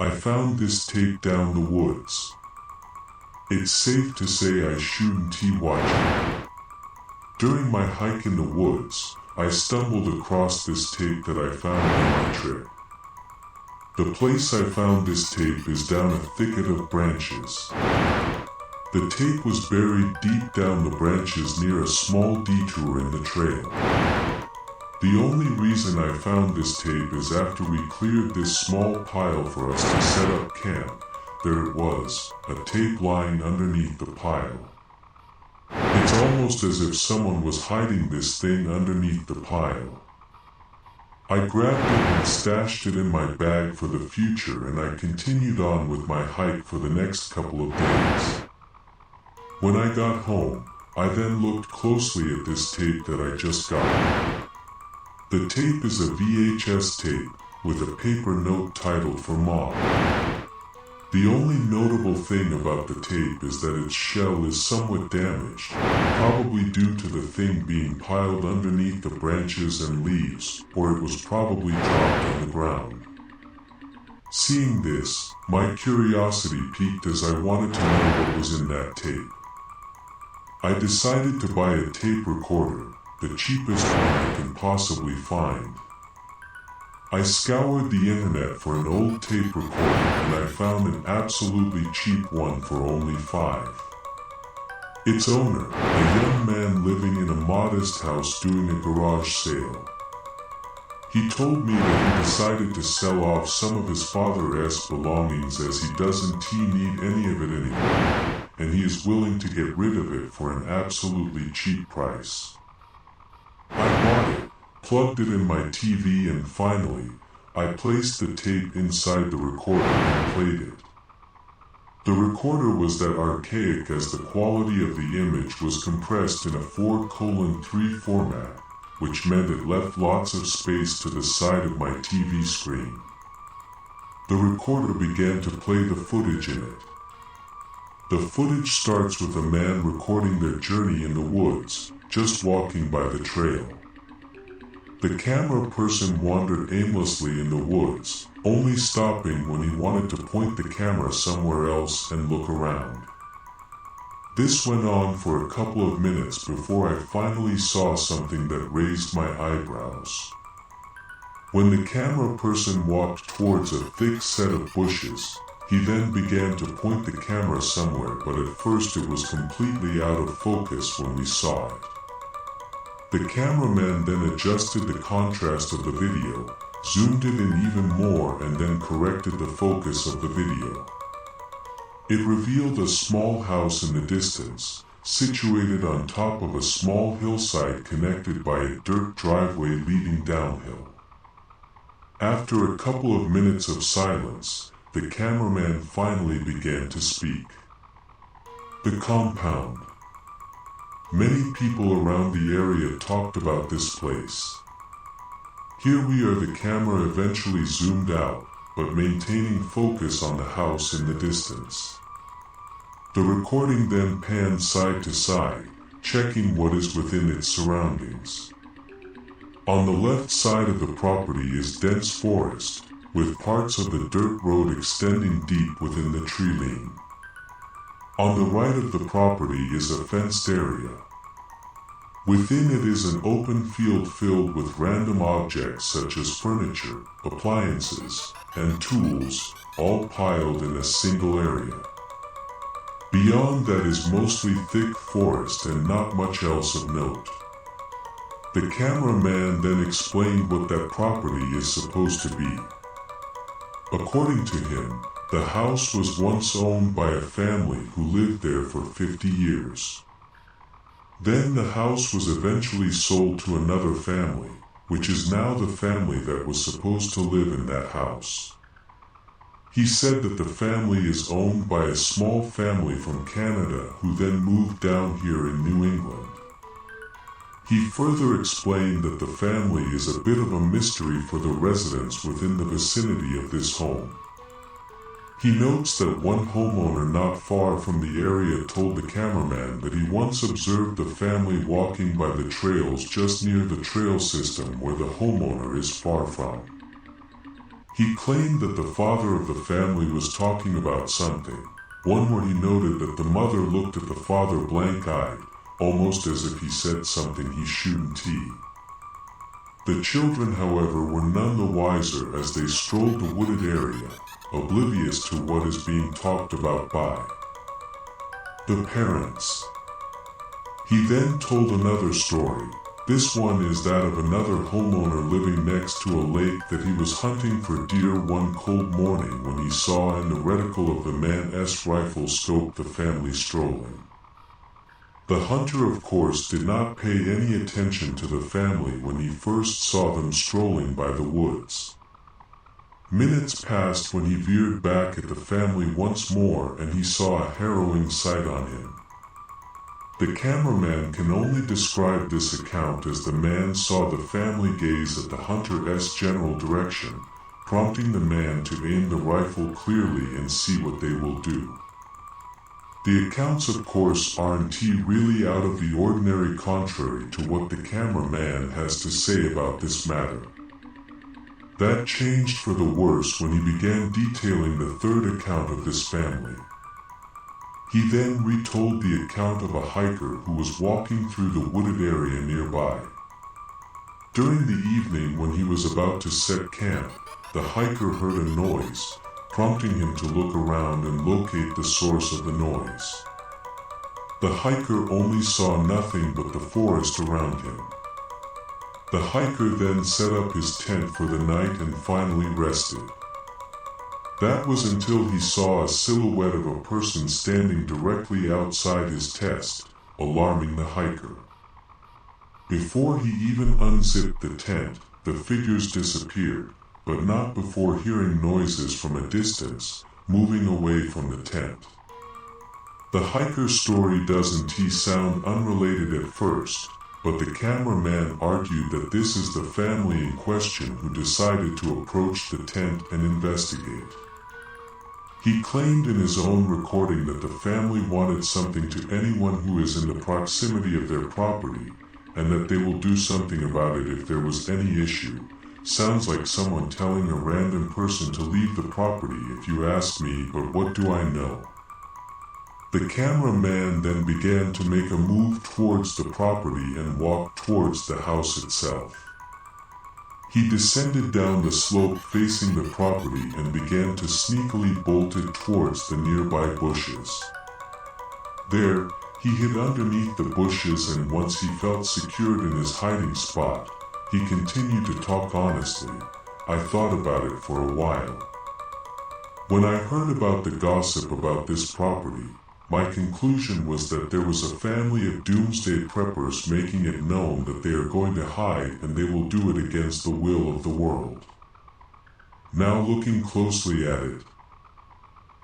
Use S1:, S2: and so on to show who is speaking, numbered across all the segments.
S1: I found this tape down the woods. It's safe to say I shouldn't watch it. During my hike in the woods, I stumbled across this tape that I found on my trip. The place I found this tape is down a thicket of branches. The tape was buried deep down the branches near a small detour in the trail. The only reason I found this tape is after we cleared this small pile for us to set up camp, there it was, a tape lying underneath the pile. It's almost as if someone was hiding this thing underneath the pile. I grabbed it and stashed it in my bag for the future, and I continued on with my hike for the next couple of days. When I got home, I then looked closely at this tape that I just got. The tape is a VHS tape with a paper note titled "For Mom." The only notable thing about the tape is that its shell is somewhat damaged, probably due to the thing being piled underneath the branches and leaves, or it was probably dropped on the ground. Seeing this, my curiosity piqued as I wanted to know what was in that tape. I decided to buy a tape recorder, the cheapest one I can possibly find. I scoured the internet for an old tape recorder, and I found an absolutely cheap one for only $5. Its owner, a young man living in a modest house doing a garage sale. He told me that he decided to sell off some of his father's belongings as he doesn't need any of it anymore, and he is willing to get rid of it for an absolutely cheap price. I bought it, plugged it in my TV, and finally, I placed the tape inside the recorder and played it. The recorder was that archaic as the quality of the image was compressed in a 4:3 format, which meant it left lots of space to the side of my TV screen. The recorder began to play the footage in it. The footage starts with a man recording their journey in the woods, just walking by the trail. The camera person wandered aimlessly in the woods, only stopping when he wanted to point the camera somewhere else and look around. This went on for a couple of minutes before I finally saw something that raised my eyebrows. When the camera person walked towards a thick set of bushes, he then began to point the camera somewhere, but at first it was completely out of focus when we saw it. The cameraman then adjusted the contrast of the video, zoomed it in even more, and then corrected the focus of the video. It revealed a small house in the distance, situated on top of a small hillside connected by a dirt driveway leading downhill. After a couple of minutes of silence, the cameraman finally began to speak. The compound. Many people around the area talked about this place. Here we are. The camera eventually zoomed out, but maintaining focus on the house in the distance. The recording then panned side to side, checking what is within its surroundings. On the left side of the property is dense forest, with parts of the dirt road extending deep within the tree line. On the right of the property is a fenced area. Within it is an open field filled with random objects such as furniture, appliances, and tools, all piled in a single area. Beyond that is mostly thick forest and not much else of note. The cameraman then explained what that property is supposed to be. According to him, the house was once owned by a family who lived there for 50 years. Then the house was eventually sold to another family, which is now the family that was supposed to live in that house. He said that the family is owned by a small family from Canada who then moved down here in New England. He further explained that the family is a bit of a mystery for the residents within the vicinity of this home. He notes that one homeowner not far from the area told the cameraman that he once observed the family walking by the trails just near the trail system where the homeowner is far from. He claimed that the father of the family was talking about something, one where he noted that the mother looked at the father blank-eyed, almost as if he said something he shouldn't. The children, however, were none the wiser as they strolled the wooded area, oblivious to what is being talked about by the parents. He then told another story. This one is that of another homeowner living next to a lake that he was hunting for deer one cold morning when he saw in the reticle of the man's rifle scope the family strolling. The hunter, of course, did not pay any attention to the family when he first saw them strolling by the woods. Minutes passed when he veered back at the family once more and he saw a harrowing sight on him. The cameraman can only describe this account as the man saw the family gaze at the hunter's general direction, prompting the man to aim the rifle clearly and see what they will do. The accounts, of course, aren't really out of the ordinary, contrary to what the cameraman has to say about this matter. That changed for the worse when he began detailing the third account of this family. He then retold the account of a hiker who was walking through the wooded area nearby. During the evening when he was about to set camp, the hiker heard a noise, prompting him to look around and locate the source of the noise. The hiker only saw nothing but the forest around him. The hiker then set up his tent for the night and finally rested. That was until he saw a silhouette of a person standing directly outside his tent, alarming the hiker. Before he even unzipped the tent, the figures disappeared, but not before hearing noises from a distance, moving away from the tent. The hiker's story doesn't sound unrelated at first, but the cameraman argued that this is the family in question who decided to approach the tent and investigate. He claimed in his own recording that the family wanted something to anyone who is in the proximity of their property, and that they will do something about it if there was any issue. Sounds like someone telling a random person to leave the property if you ask me, but what do I know? The cameraman then began to make a move towards the property and walked towards the house itself. He descended down the slope facing the property and began to sneakily bolt it towards the nearby bushes. There, he hid underneath the bushes, and once he felt secured in his hiding spot, he continued to talk honestly. I thought about it for a while. When I heard about the gossip about this property, my conclusion was that there was a family of doomsday preppers making it known that they are going to hide and they will do it against the will of the world. Now looking closely at it,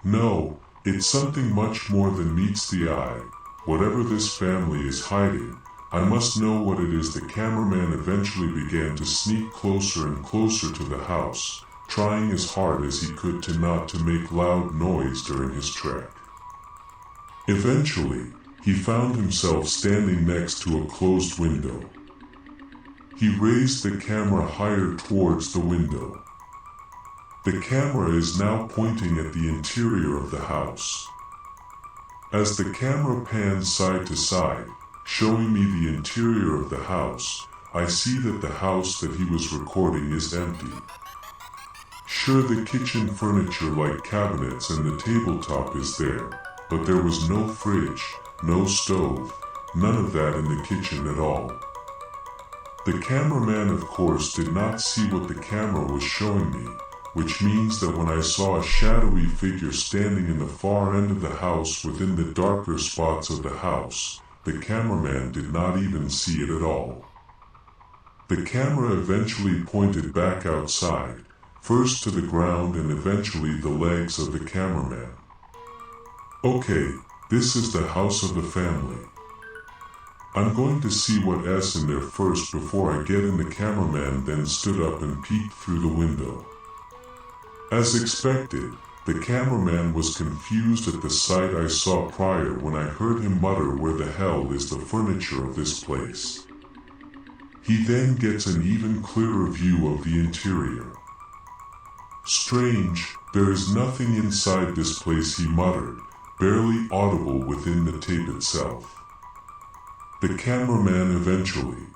S1: no, it's something much more than meets the eye. Whatever this family is hiding, I must know what it is. The cameraman eventually began to sneak closer and closer to the house, trying as hard as he could to not to make loud noise during his trek. Eventually, he found himself standing next to a closed window. He raised the camera higher towards the window. The camera is now pointing at the interior of the house. As the camera pans side to side, showing me the interior of the house, I see that the house that he was recording is empty. Sure, the kitchen furniture like cabinets and the tabletop is there, but there was no fridge, no stove, none of that in the kitchen at all. The cameraman, of course, did not see what the camera was showing me, which means that when I saw a shadowy figure standing in the far end of the house within the darker spots of the house, the cameraman did not even see it at all. The camera eventually pointed back outside, first to the ground and eventually the legs of the cameraman. Okay, this is the house of the family. I'm going to see what's in there first before I get in. The cameraman then stood up and peeked through the window. As expected, the cameraman was confused at the sight I saw prior when I heard him mutter, "Where the hell is the furniture of this place?" He then gets an even clearer view of the interior. Strange, there is nothing inside this place, he muttered, barely audible within the tape itself. The cameraman eventually,